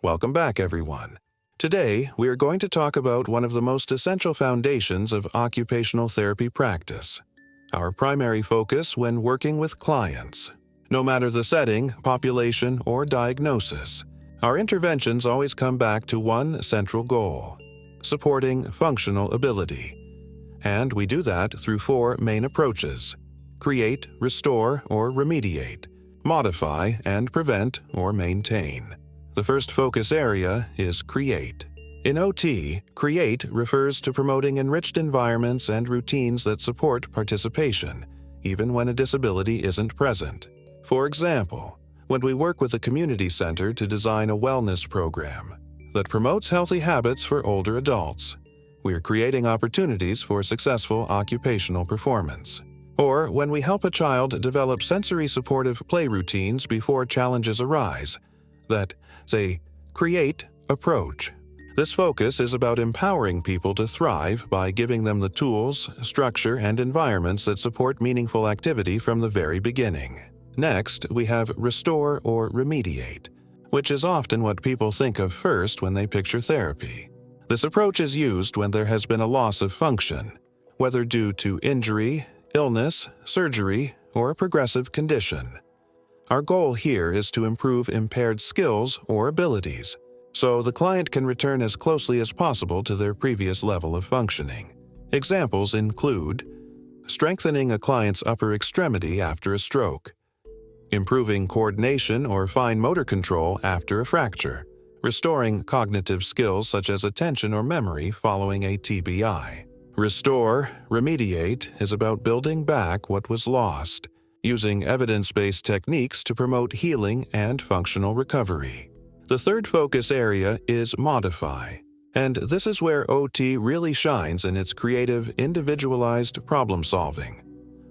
Welcome back, everyone. Today, we are going to talk about one of the most essential foundations of occupational therapy practice, our primary focus when working with clients. No matter the setting, population, or diagnosis, our interventions always come back to one central goal: supporting functional ability. And we do that through four main approaches: create, restore, or remediate, modify, and prevent or maintain. The first focus area is create. In OT, create refers to promoting enriched environments and routines that support participation, even when a disability isn't present. For example, when we work with a community center to design a wellness program that promotes healthy habits for older adults, we are creating opportunities for successful occupational performance. Or when we help a child develop sensory supportive play routines before challenges arise, that's a create approach. This focus is about empowering people to thrive by giving them the tools, structure, and environments that support meaningful activity from the very beginning. Next, we have restore or remediate, which is often what people think of first when they picture therapy. This approach is used when there has been a loss of function, whether due to injury, illness, surgery, or a progressive condition. Our goal here is to improve impaired skills or abilities, so the client can return as closely as possible to their previous level of functioning. Examples include strengthening a client's upper extremity after a stroke, improving coordination or fine motor control after a fracture, restoring cognitive skills such as attention or memory following a TBI. Restore, remediate is about building back what was lost, using evidence-based techniques to promote healing and functional recovery. The third focus area is modify, and this is where OT really shines in its creative, individualized problem-solving.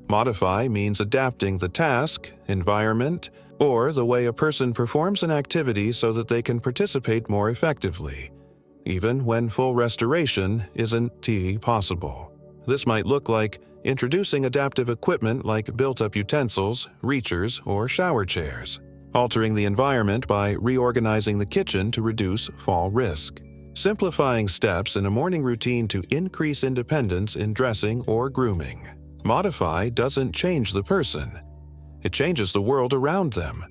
Modify means adapting the task, environment, or the way a person performs an activity so that they can participate more effectively, even when full restoration isn't possible. This might look like introducing adaptive equipment like built-up utensils, reachers, or shower chairs, altering the environment by reorganizing the kitchen to reduce fall risk, simplifying steps in a morning routine to increase independence in dressing or grooming. Modify doesn't change the person. It changes the world around them.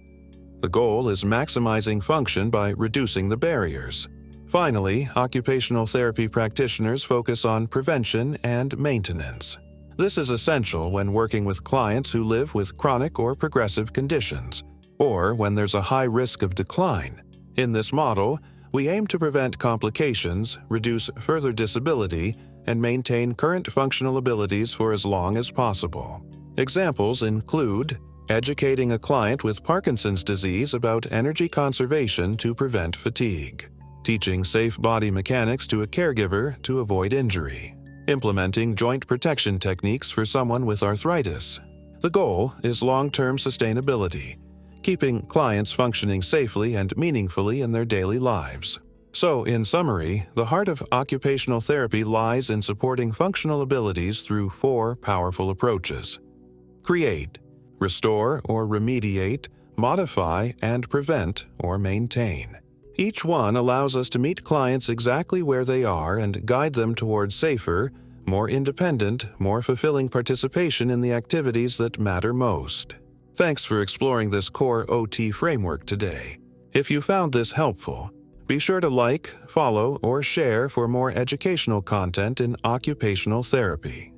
The goal is maximizing function by reducing the barriers. Finally, occupational therapy practitioners focus on prevention and maintenance. This is essential when working with clients who live with chronic or progressive conditions, or when there's a high risk of decline. In this model, we aim to prevent complications, reduce further disability, and maintain current functional abilities for as long as possible. Examples include educating a client with Parkinson's disease about energy conservation to prevent fatigue, teaching safe body mechanics to a caregiver to avoid injury, implementing joint protection techniques for someone with arthritis. The goal is long-term sustainability, keeping clients functioning safely and meaningfully in their daily lives. So, in summary, the heart of occupational therapy lies in supporting functional abilities through four powerful approaches: create, restore or remediate, modify, and prevent or maintain. Each one allows us to meet clients exactly where they are and guide them towards safer, more independent, more fulfilling participation in the activities that matter most. Thanks for exploring this core OT framework today. If you found this helpful, be sure to like, follow, or share for more educational content in occupational therapy.